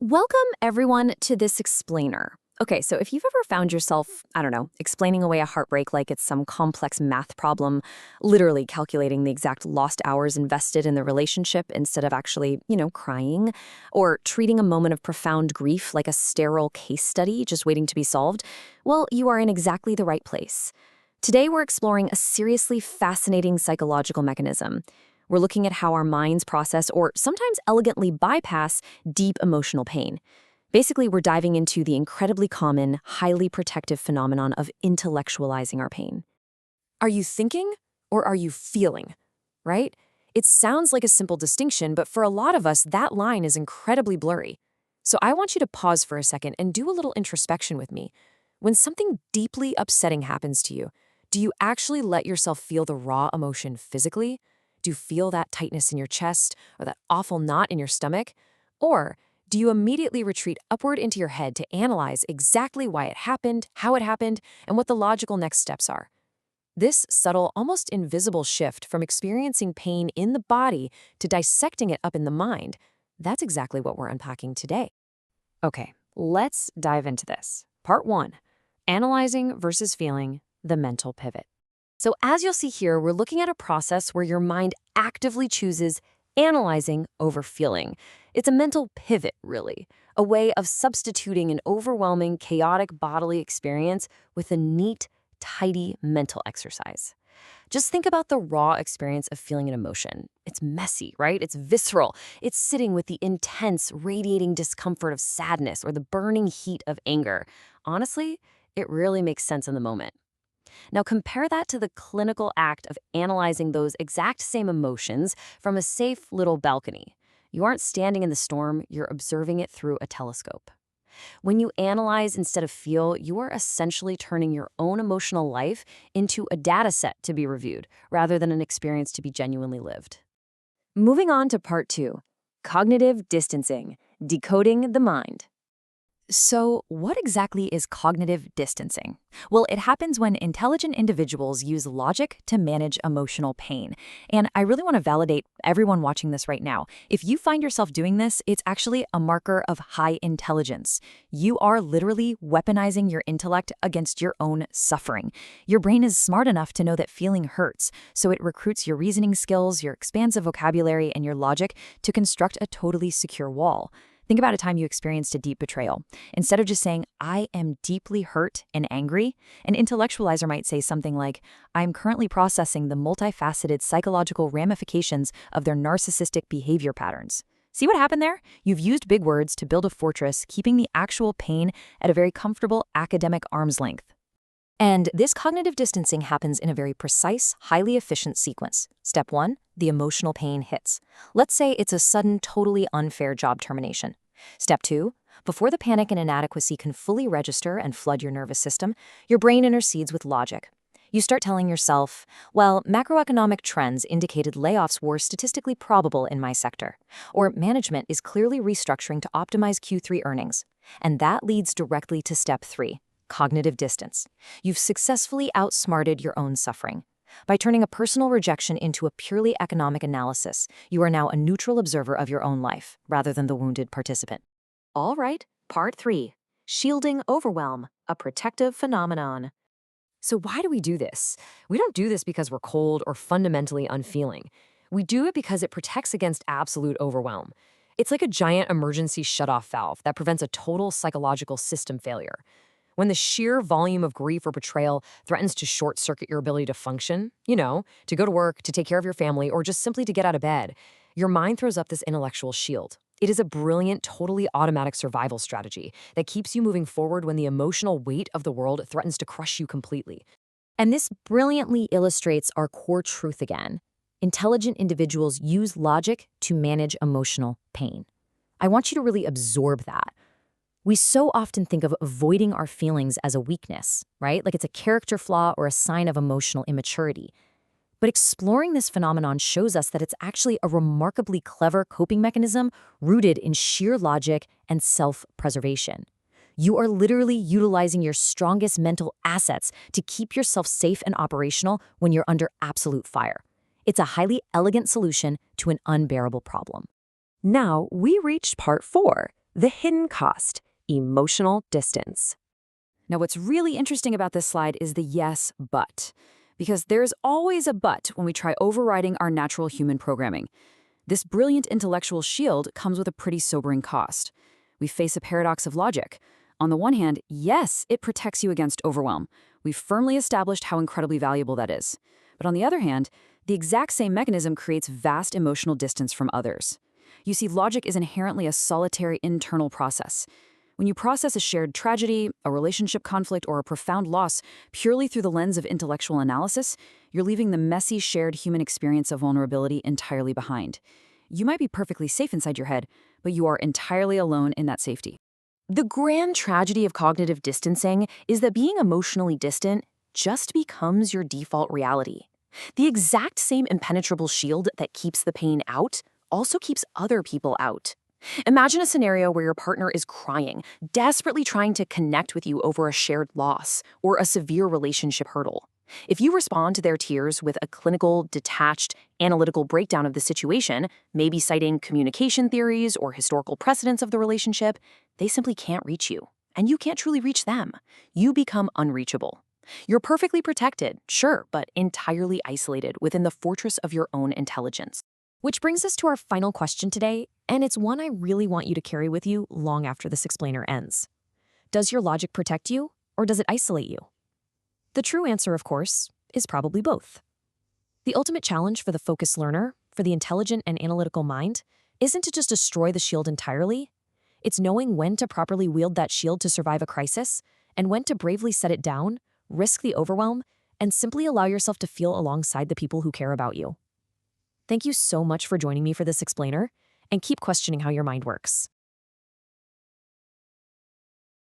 Welcome, everyone, to this explainer. Okay, so if you've ever found yourself, I don't know, explaining away a heartbreak like it's some complex math problem, literally calculating the exact lost hours invested in the relationship instead of actually, crying, or treating a moment of profound grief like a sterile case study just waiting to be solved, well, you are in exactly the right place. Today, we're exploring a seriously fascinating psychological mechanism. We're looking at how our minds process or sometimes elegantly bypass deep emotional pain. Basically, we're diving into the incredibly common, highly protective phenomenon of intellectualizing our pain. Are you thinking or are you feeling? Right? It sounds like a simple distinction, but for a lot of us, that line is incredibly blurry. So I want you to pause for a second and do a little introspection with me. When something deeply upsetting happens to you, do you actually let yourself feel the raw emotion physically? Do you feel that tightness in your chest or that awful knot in your stomach? Or do you immediately retreat upward into your head to analyze exactly why it happened, how it happened, and what the logical next steps are? This subtle, almost invisible shift from experiencing pain in the body to dissecting it up in the mind, that's exactly what we're unpacking today. Okay, let's dive into this. Part 1, Analyzing versus Feeling, the Mental Pivot. So as you'll see here, we're looking at a process where your mind actively chooses analyzing over feeling. It's a mental pivot, really, a way of substituting an overwhelming, chaotic bodily experience with a neat, tidy mental exercise. Just think about the raw experience of feeling an emotion. It's messy, right? It's visceral. It's sitting with the intense, radiating discomfort of sadness or the burning heat of anger. Honestly, it really makes sense in the moment. Now compare that to the clinical act of analyzing those exact same emotions from a safe little balcony. You aren't standing in the storm, you're observing it through a telescope. When you analyze instead of feel, you are essentially turning your own emotional life into a data set to be reviewed, rather than an experience to be genuinely lived. Moving on to part 2, Cognitive Distancing, Decoding the Mind. So, what exactly is cognitive distancing? Well, it happens when intelligent individuals use logic to manage emotional pain. And I really want to validate everyone watching this right now. If you find yourself doing this, it's actually a marker of high intelligence. You are literally weaponizing your intellect against your own suffering. Your brain is smart enough to know that feeling hurts, so it recruits your reasoning skills, your expansive vocabulary, and your logic to construct a totally secure wall. Think about a time you experienced a deep betrayal. Instead of just saying, I am deeply hurt and angry, an intellectualizer might say something like, I'm currently processing the multifaceted psychological ramifications of their narcissistic behavior patterns. See what happened there? You've used big words to build a fortress, keeping the actual pain at a very comfortable academic arm's length. And this cognitive distancing happens in a very precise, highly efficient sequence. Step 1, the emotional pain hits. Let's say it's a sudden, totally unfair job termination. Step 2, before the panic and inadequacy can fully register and flood your nervous system, your brain intercedes with logic. You start telling yourself, well, macroeconomic trends indicated layoffs were statistically probable in my sector, or management is clearly restructuring to optimize Q3 earnings. And that leads directly to step 3. Cognitive distance. You've successfully outsmarted your own suffering. By turning a personal rejection into a purely economic analysis, you are now a neutral observer of your own life, rather than the wounded participant. All right, part 3. Shielding overwhelm, a protective phenomenon. So why do we do this? We don't do this because we're cold or fundamentally unfeeling. We do it because it protects against absolute overwhelm. It's like a giant emergency shutoff valve that prevents a total psychological system failure. When the sheer volume of grief or betrayal threatens to short-circuit your ability to function, to go to work, to take care of your family, or just simply to get out of bed, your mind throws up this intellectual shield. It is a brilliant, totally automatic survival strategy that keeps you moving forward when the emotional weight of the world threatens to crush you completely. And this brilliantly illustrates our core truth again. Intelligent individuals use logic to manage emotional pain. I want you to really absorb that. We so often think of avoiding our feelings as a weakness, right? Like it's a character flaw or a sign of emotional immaturity. But exploring this phenomenon shows us that it's actually a remarkably clever coping mechanism rooted in sheer logic and self-preservation. You are literally utilizing your strongest mental assets to keep yourself safe and operational when you're under absolute fire. It's a highly elegant solution to an unbearable problem. Now, we reached part 4, The hidden cost, emotional distance. Now, what's really interesting about this slide is the yes, but. Because there's always a but when we try overriding our natural human programming. This brilliant intellectual shield comes with a pretty sobering cost. We face a paradox of logic. On the one hand, yes, it protects you against overwhelm. We've firmly established how incredibly valuable that is. But on the other hand, the exact same mechanism creates vast emotional distance from others. You see, logic is inherently a solitary internal process. When you process a shared tragedy, a relationship conflict, or a profound loss purely through the lens of intellectual analysis, you're leaving the messy shared human experience of vulnerability entirely behind. You might be perfectly safe inside your head, but you are entirely alone in that safety. The grand tragedy of cognitive distancing is that being emotionally distant just becomes your default reality. The exact same impenetrable shield that keeps the pain out also keeps other people out. Imagine a scenario where your partner is crying, desperately trying to connect with you over a shared loss or a severe relationship hurdle. If you respond to their tears with a clinical, detached, analytical breakdown of the situation, maybe citing communication theories or historical precedents of the relationship, they simply can't reach you, and you can't truly reach them. You become unreachable. You're perfectly protected, sure, but entirely isolated within the fortress of your own intelligence. Which brings us to our final question today, and it's one I really want you to carry with you long after this explainer ends. Does your logic protect you, or does it isolate you? The true answer, of course, is probably both. The ultimate challenge for the focused learner, for the intelligent and analytical mind, isn't to just destroy the shield entirely. It's knowing when to properly wield that shield to survive a crisis, and when to bravely set it down, risk the overwhelm, and simply allow yourself to feel alongside the people who care about you. Thank you so much for joining me for this explainer, and keep questioning how your mind works.